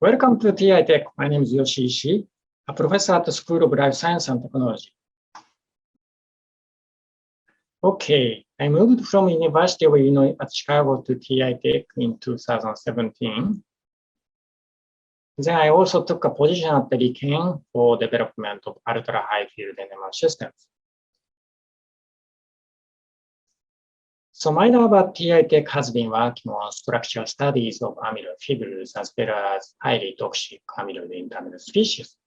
Welcome to TI Tech. My name is Yoshitaka Ishii, a professor at the School of Life Science and Technology. Okay, I moved from University of Illinois at Chicago to TI Tech in 2017. Then I also took a position at the Riken for development of ultra-high field NMR systems. So my lab at TI Tech has been working on structural studies of amyloid fibrils as well as highly toxic amyloid intermediate species.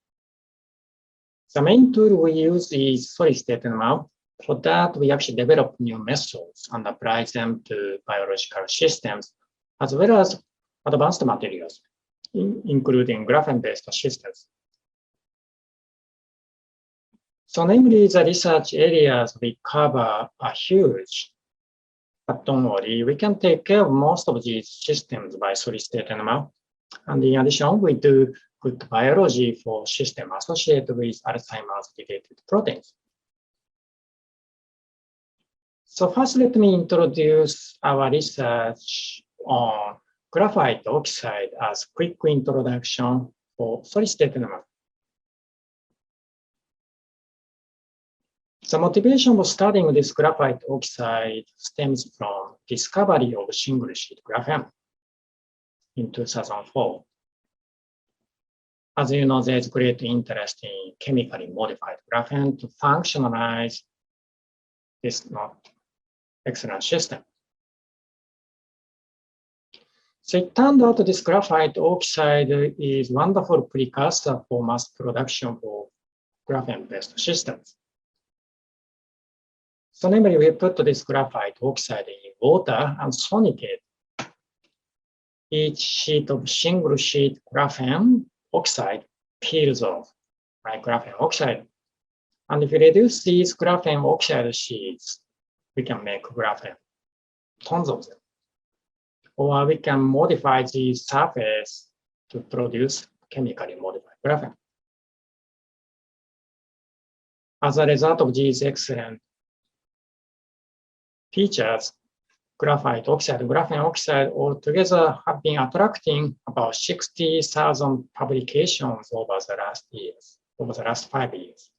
The main tool we use is solid-state NMR. For that, we actually develop new methods and apply them to biological systems, as well as advanced materials, including graphene-based systems. So namely, the research areas we cover are huge. But don't worry, we can take care of most of these systems by solid-state NMR. And in addition, we do good biology for systems associated with Alzheimer's-related proteins. So first, let me introduce our research on graphite oxide as a quick introduction for solid-state NMR. The motivation for studying this graphite oxide stems from discovery of single-sheet graphene in 2004. As you know, there's great interest in chemically modified graphene to functionalize this excellent system. So it turned out this graphite oxide is a wonderful precursor for mass production for graphene-based systems. So namely, we put this graphite oxide in water and sonicate each sheet of single sheet graphene oxide peels off, like graphene oxide. And if we reduce these graphene oxide sheets, we can make graphene, tons of them. Or we can modify the surface to produce chemically modified graphene. As a result of these excellent features, graphite oxide, graphene oxide altogether have been attracting about 60,000 publications over the last 5 years.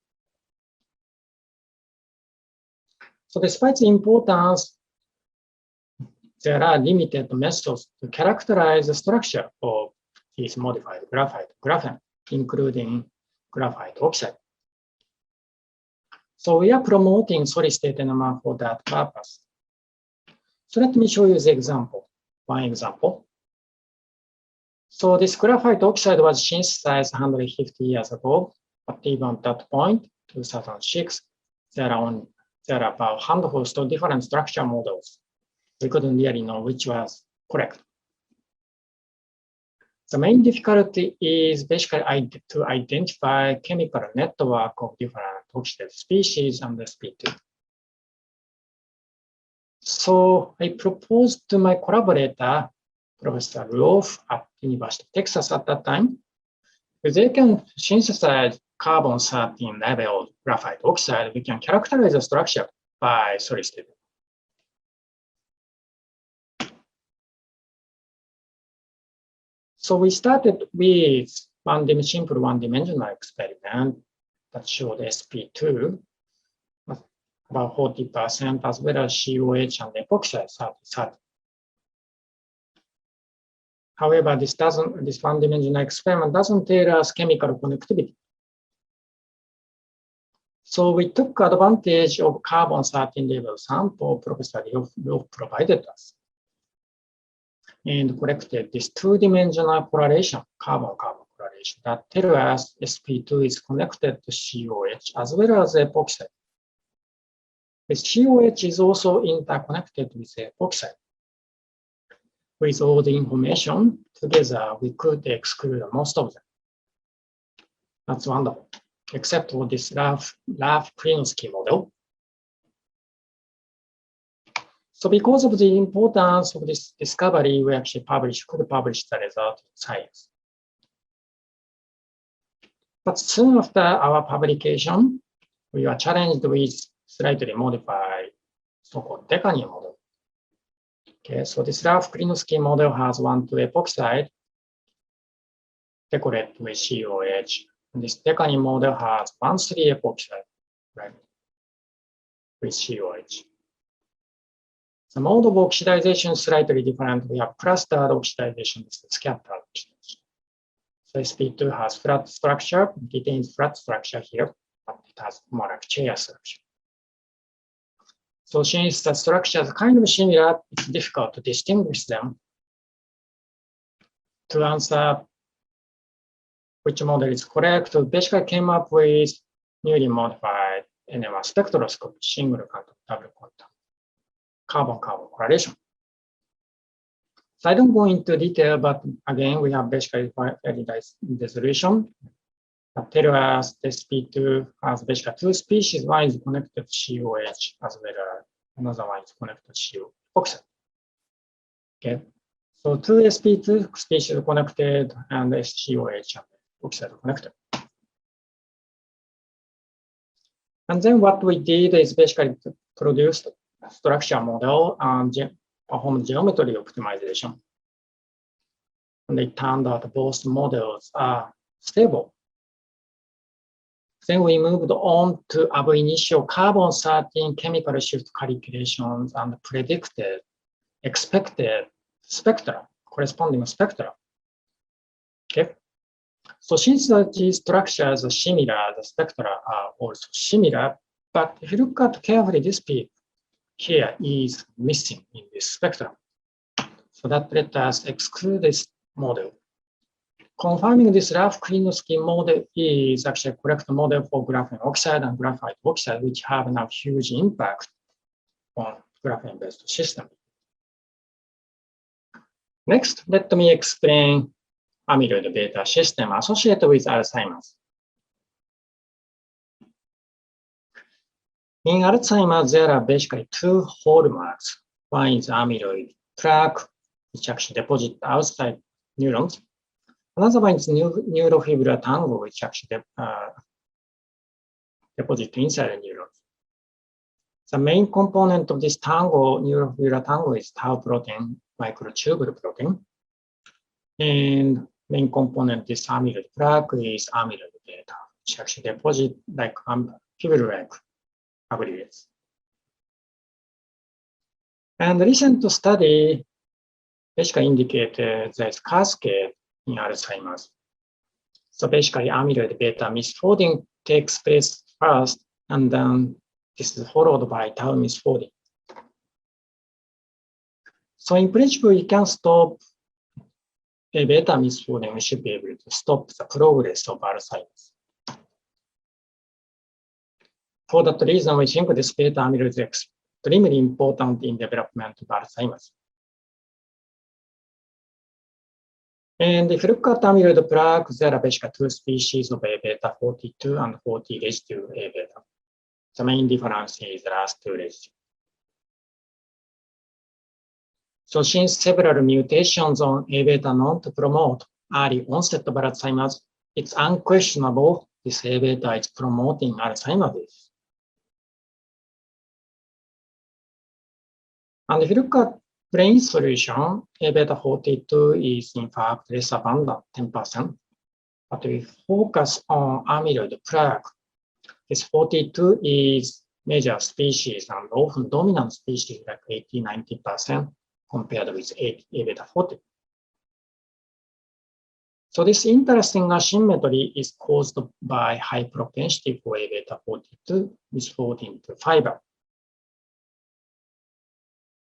So despite the importance, there are limited methods to characterize the structure of these modified graphene, including graphite oxide. So we are promoting solid-state NMR for that purpose. So let me show you the example, one example. So this graphite oxide was synthesized 150 years ago, but even at that point, 2006, there are about handfuls of different structure models. We couldn't really know which was correct. The main difficulty is basically to identify chemical network of different oxide species and sp2. So I proposed to my collaborator, Professor Rolf at University of Texas at that time, if they can synthesize carbon-13 level graphite oxide, we can characterize the structure by solid-state. So we started with simple one-dimensional experiment that showed sp2 about 40%, as well as COH and epoxide 30. However, this one-dimensional experiment doesn't tell us chemical connectivity. So we took advantage of carbon-13 level sample Professor Rolf provided us, and collected this two-dimensional correlation, carbon-carbon correlation, that tells us sp2 is connected to COH as well as epoxide. This COH is also interconnected with epoxide. With all the information together, we could exclude most of them. That's wonderful, except for this Raf-Klinovsky model. So because of the importance of this discovery, we actually could publish the result in Science. But soon after our publication, we were challenged with slightly modified so-called Decani model. Okay, so this Raf-Klinovsky model has 1,2 epoxide, decorated with COH. This decanine model has 1,3 epoxide, right, with COH. The mode of oxidization is slightly different. We have clustered oxidization, this is scattered oxidation. So sp2 has flat structure, retains flat structure here, but it has more like chair structure. So since the structures are kind of similar, it's difficult to distinguish them. To answer which model is correct, we basically came up with newly modified NMR spectroscopy, single quantum, double quantum, carbon-carbon correlation. So I don't go into detail, but again, we have basically very nice resolution that tell us the sp2 has basically two species. One is connected to COH as well as another one is connected to oxide. Okay, so two sp2 species connected and COH and oxide connected. And then what we did is basically to produce a structure model and perform geometry optimization. And it turned out both models are stable. Then we moved on to ab initio carbon-13 chemical shift calculations and predicted expected spectra, corresponding spectra. Okay. So since these structures are similar, the spectra are also similar, but if you look at carefully, this peak here is missing in this spectrum. So that let us exclude this model. Confirming this rough clean scheme model is actually a correct model for graphene oxide and graphite oxide, which have now huge impact on graphene-based system. Next, let me explain amyloid beta system associated with Alzheimer's. In Alzheimer's, there are basically two hallmarks. One is amyloid plaque, which actually deposits outside neurons. Another one is neurofibrillar tangle, which actually deposits inside the neurons. The main component of this tangle, neurofibrillar tangle, is tau protein, microtubule protein. And main component, this amyloid plaque, is amyloid beta, which actually deposits like fibrin-like aggregates. And the recent study basically indicated there's cascade in Alzheimer's. So basically, amyloid beta misfolding takes place first, and then this is followed by tau misfolding. So in principle, you can stop a beta misfolding. We should be able to stop the progress of Alzheimer's. For that reason, we think this beta amyloid is extremely important in development of Alzheimer's. And if you look at amyloid plaque, there are basically two species of A beta, 42 and 40 residue A beta. The main difference is the last two residue. So since several mutations on A beta known to promote early onset of Alzheimer's, it's unquestionable this A beta is promoting Alzheimer's disease. And if you look at plain solution, A beta 42 is in fact less abundant, 10%. But if we focus on amyloid plaque, this 42 is major species and often dominant species like 80–90% compared with A beta 40. So this interesting asymmetry is caused by high propensity for A beta 42 misfolding to fiber.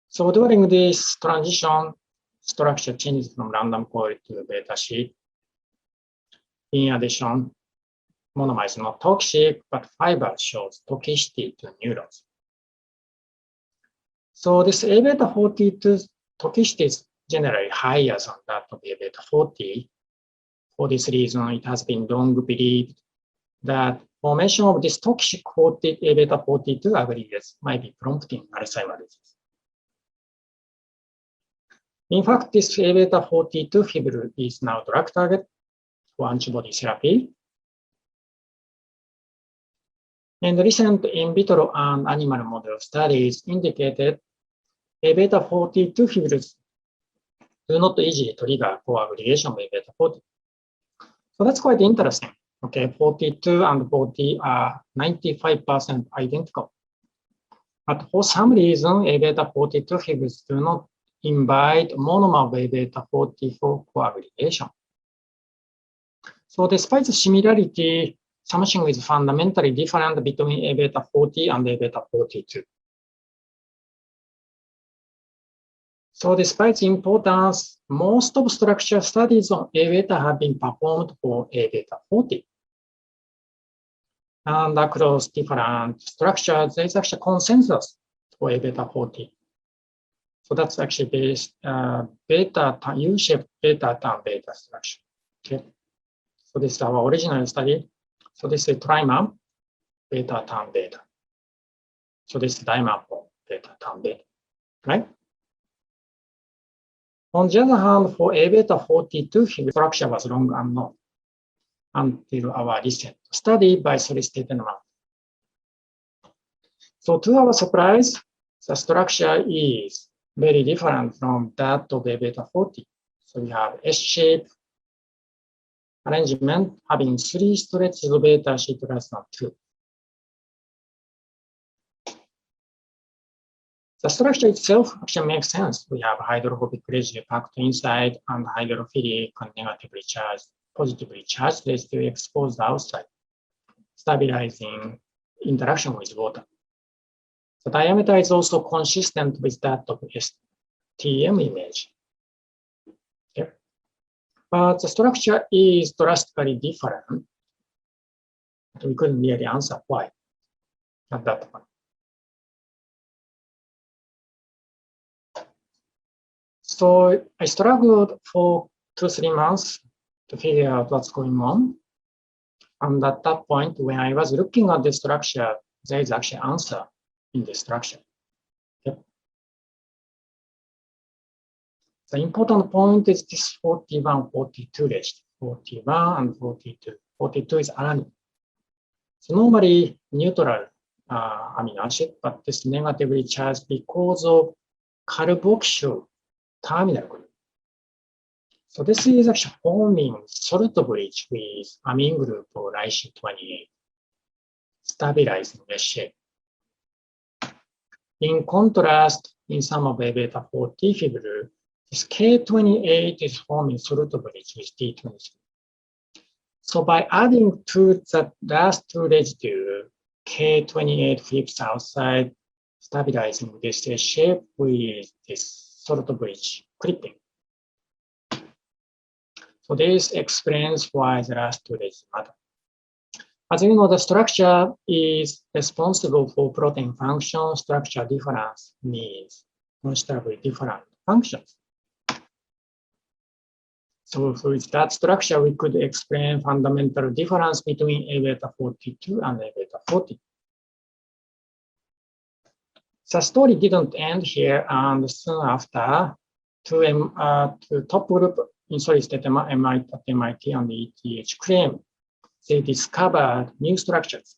So during this transition, structure changes from random coil to beta sheet. In addition, monomer is not toxic, but fiber shows toxicity to neurons. So this A beta 42 toxicity is generally higher than that of A beta 40. For this reason, it has been long believed that formation of this toxic A beta 42 aggregates might be prompting Alzheimer's disease. In fact, this A beta 42 fibril is now drug target for antibody therapy. And recent in vitro and animal model studies indicated A beta 42 fibrils do not easily trigger co-aggregation of A beta 40. So that's quite interesting. Okay, 42 and 40 are 95% identical. But for some reason, A beta 42 fibrils do not invite monomer of A beta 40 for coagulation. So despite the similarity, something is fundamentally different between A beta 40 and A beta 42. So despite the importance, most of structure studies on A beta have been performed for A beta 40. And across different structures, there's actually consensus for A beta 40. So that's actually based beta U-shaped beta turn beta structure. Okay. So this is our original study. So this is trimer, beta turn beta. So this is dimer for beta turn beta, right? On the other hand, for A beta 42, structure was long unknown until our recent study by solicited NMR. So to our surprise, the structure is very different from that of A beta 40. So we have S-shaped arrangement having 3 stretches of beta sheet less than 2. The structure itself actually makes sense. We have hydrophobic residue packed inside and hydrophilic and negatively charged, positively charged residue exposed outside, stabilizing interaction with water. The diameter is also consistent with that of STM image. Okay. But the structure is drastically different. We couldn't really answer why at that point. So I struggled for 2-3 months to figure out what's going on. And at that point, when I was looking at the structure, there is actually an answer in the structure. Okay. The important point is this 41-42 ratio. 41 and 42. 42 is alanine. So normally neutral amino acid, but this negatively charged because of carboxyl terminal group. So this is actually forming salt bridge with amine group or lysine 28, stabilizing the shape. In contrast, in some of A beta 40 fibril, this K28 is forming salt bridge with D23. So by adding to the last 2 residue, K28 flips outside, stabilizing this shape with this salt bridge clipping. So this explains why the last 2 residue matter. As you know, the structure is responsible for protein function. Structure difference means considerably different functions. So with that structure, we could explain fundamental difference between A beta 42 and A beta 40. The story didn't end here, and soon after, two top group in solid state at MIT and ETH claim they discovered new structures.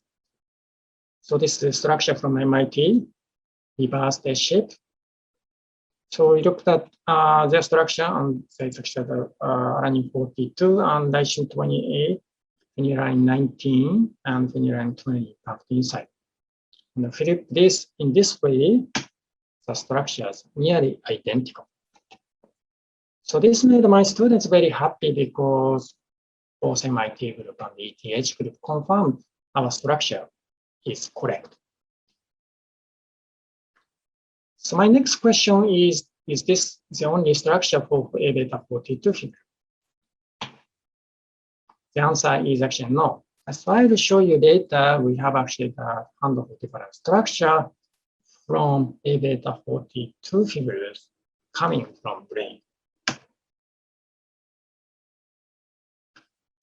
So this is a structure from MIT, reversed shape. So we looked at their structure, and they structured alanine 42 and lysine 28, phenylalanine 19, and phenylalanine 20 packed inside. And flip this in this way, the structures nearly identical. So this made my students very happy because both MIT group and ETH group confirmed our structure is correct. So my next question is this the only structure for A beta 42 figure? The answer is actually no. As I will show you later, we have actually the handful of different structure from A beta 42 figures coming from brain.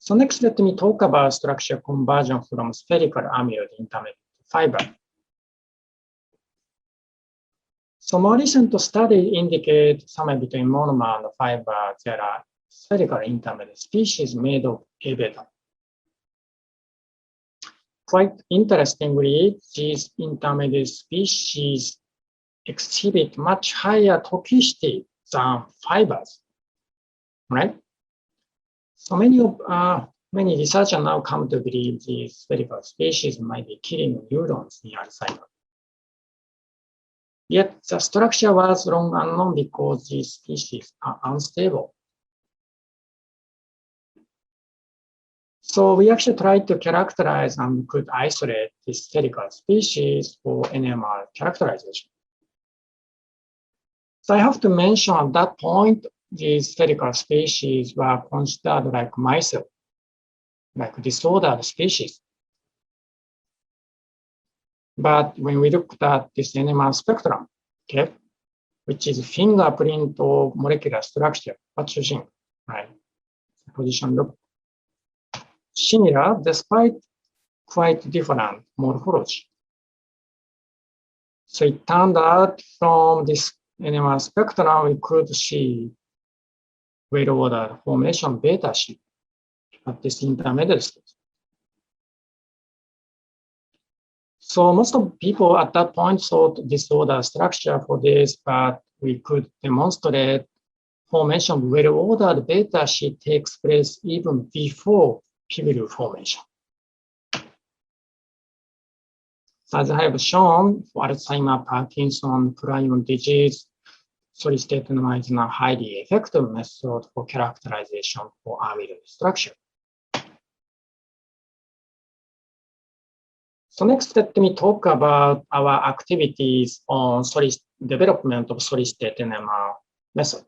So next, let me talk about structure conversion from spherical amyloid intermediate fiber. So more recent studies indicate somewhere between monomer and fiber, there are spherical intermediate species made of A beta. Quite interestingly, these intermediate species exhibit much higher toxicity than fibers, right? So many of Many researchers now come to believe these spherical species might be killing neurons in Alzheimer. Yet the structure was long unknown because these species are unstable. So we actually tried to characterize and could isolate this spherical species for NMR characterization. So I have to mention at that point, these spherical species were considered like myself, like disordered species. But when we looked at this NMR spectrum, okay, which is fingerprint of molecular structure, what you think, right? The position looked similar despite quite different morphology. So it turned out from this NMR spectrum, we could see well-ordered formation beta sheet at this intermediate stage. So most of people at that point thought disorder structure for this, but we could demonstrate formation of well-ordered beta sheet takes place even before fibril formation. So as I have shown, for Alzheimer, Parkinson, prion disease, solid-state NMR is a highly effective method for characterization for amyloid structure. So next, let me talk about our activities on development of solid-state NMR method,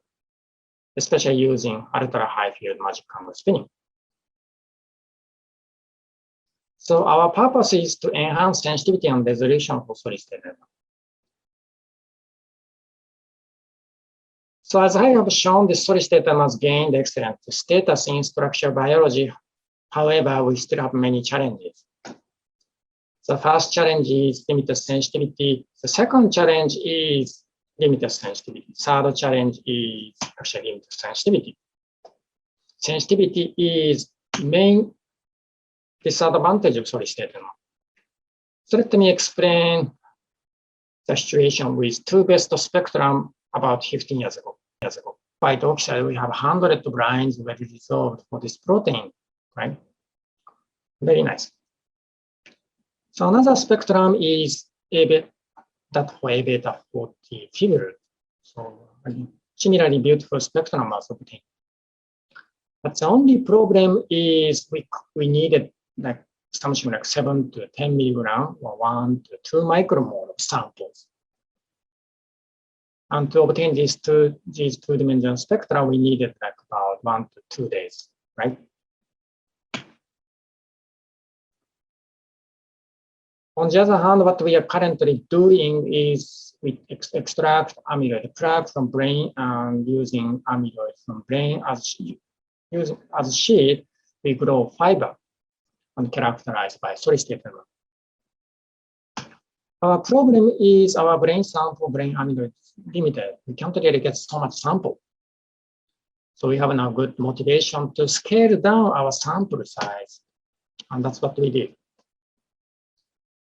especially using ultra-high field magic candle spinning. So our purpose is to enhance sensitivity and resolution for solid-state NMR. So as I have shown, the solid-state NMR has gained excellent status in structural biology. However, we still have many challenges. The first challenge is limited sensitivity. The second challenge is limited sensitivity. Third challenge is actually limited sensitivity. Sensitivity is main disadvantage of solid-state NMR. So let me explain the situation with two best spectrum about 15 years ago. By the oxide, we have 100 lines well resolved for this protein, right? Very nice. So another spectrum is that for A beta 40 fibril. So similarly beautiful spectrum was obtained. But the only problem is we needed like something like 7 to 10 milligram or 1 to 2 micromole of samples. And to obtain these two-dimensional spectra, we needed like about 1 to 2 days, right? On the other hand, what we are currently doing is we extract amyloid plaque from brain and using amyloid from brain as sheet, we grow fiber and characterized by solid-state NMR. Our problem is our brain sample, brain amyloid is limited. We can't really get so much sample. So we have now good motivation to scale down our sample size. And that's what we did.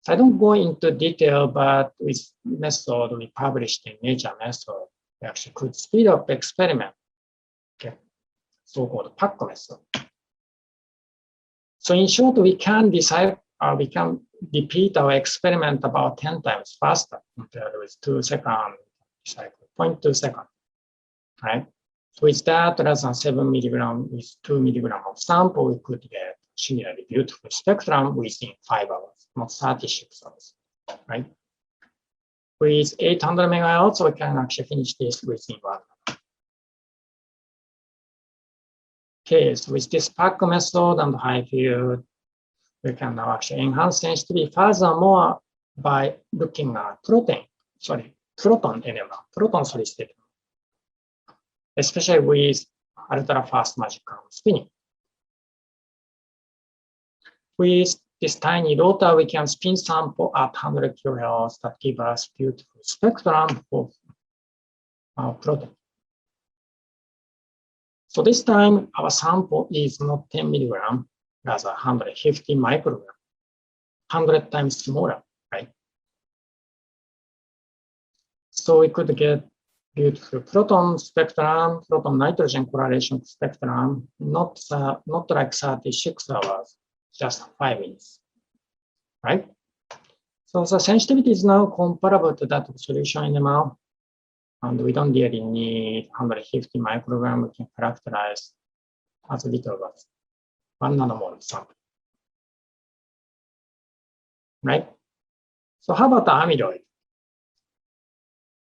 I don't go into detail, but with method we published in Nature method, we actually could speed up experiment, okay, so-called PAC method. So in short, we can repeat our experiment about 10 times faster compared with 2 second cycle, 0.2 second, right? So with that, rather than 7 milligram with 2 milligram of sample, we could get similarly beautiful spectrum within 5 hours, not 36 hours, right? With 800 megahertz, we can actually finish this within 1 hour. Okay, so with this PAC method and high field, we can now actually enhance sensitivity furthermore by looking at proton NMR, proton solid-state, especially with ultra-fast magic candle spinning. With this tiny rotor, we can spin sample at 100 kilohertz that give us beautiful spectrum for proton. So this time, our sample is not 10 milligram, rather 150 microgram, 100 times smaller, right? So we could get beautiful proton spectrum, proton-nitrogen correlation spectrum, not like 36 hours, just 5 minutes, right? So the sensitivity is now comparable to that of solution NMR, and we don't really need 150 microgram. We can characterize as little as 1 nanomole sample, right? So how about the amyloid?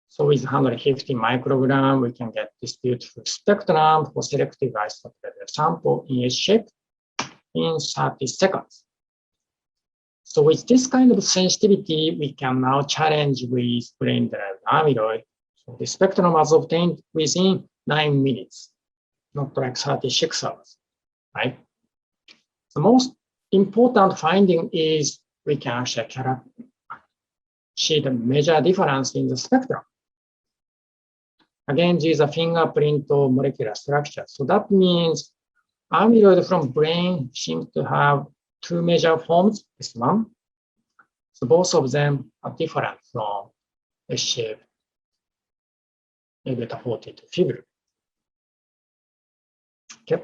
So with 150 microgram, we can get this beautiful spectrum for selective isotope level sample in S shape in 30 seconds. So with this kind of sensitivity, we can now challenge with brain-derived amyloid. So the spectrum was obtained within 9 minutes, not like 36 hours, right? The most important finding is we can actually see the major difference in the spectrum. Again, these are fingerprint of molecular structure. So that means amyloid from brain seems to have 2 major forms, this one. So both of them are different from S-shaped A-beta 42 fibril. Okay.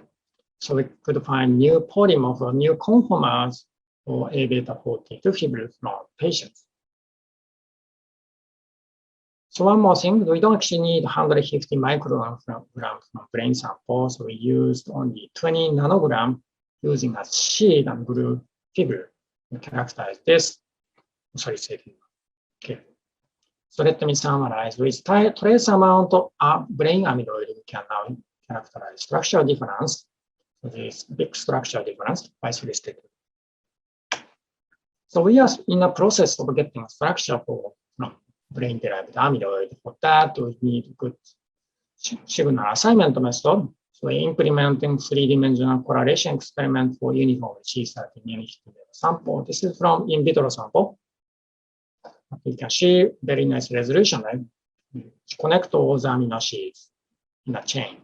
So we could find new polymorph or new conformers for A-beta 42 fibril from patients. So one more thing, we don't actually need 150 micrograms from brain sample. So we used only 20 nanogram using a seed and glue fibril to characterize this. Sorry, okay. So let me summarize. With trace amount of brain amyloid, we can now characterize structural difference. So this big structural difference by solicited. So we are in a process of getting a structure for brain-derived amyloid. For that, we need good signal assignment method. So we're implementing 3-dimensional correlation experiment for uniform C13 sample. This is from in vitro sample. You can see very nice resolution, right? Connect all the amino acids in a chain.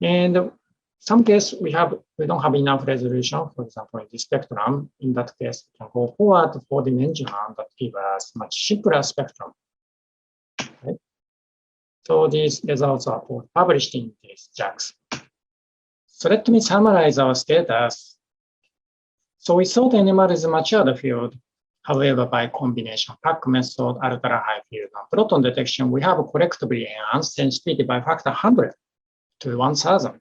And some case we don't have enough resolution. For example, in the spectrum, in that case, we can go forward to 4-dimensional that give us much simpler spectrum. Right? So these results are published in these JACs. So let me summarize our status. So we thought NMR is a mature field. However, by combination PAC method, ultra-high field, and proton detection, we have collectively enhanced sensitivity by factor 100 to 1000.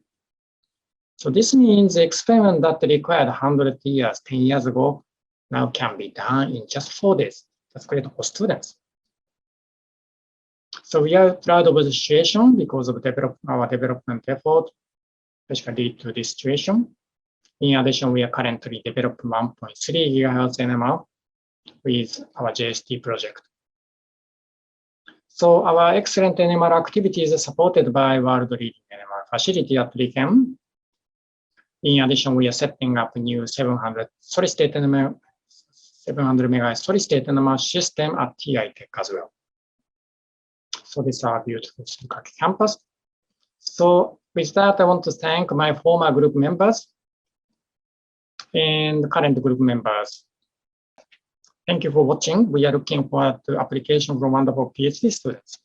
So this means the experiment that required 100 years, 10 years ago, now can be done in just 4 days. That's great for students. So we are proud of the situation because of our development effort, which can lead to this situation. In addition, we are currently developing 1.3 gigahertz NMR with our JST project. So our excellent NMR activities are supported by world-leading NMR facility at RIKEN. In addition, we are setting up a new 700 solid-state NMR, 700 megahertz solid-state NMR system at TI Tech as well. So this is our beautiful Sukaki campus. So with that, I want to thank my former group members and current group members. Thank you for watching. We are looking forward to application from wonderful PhD students.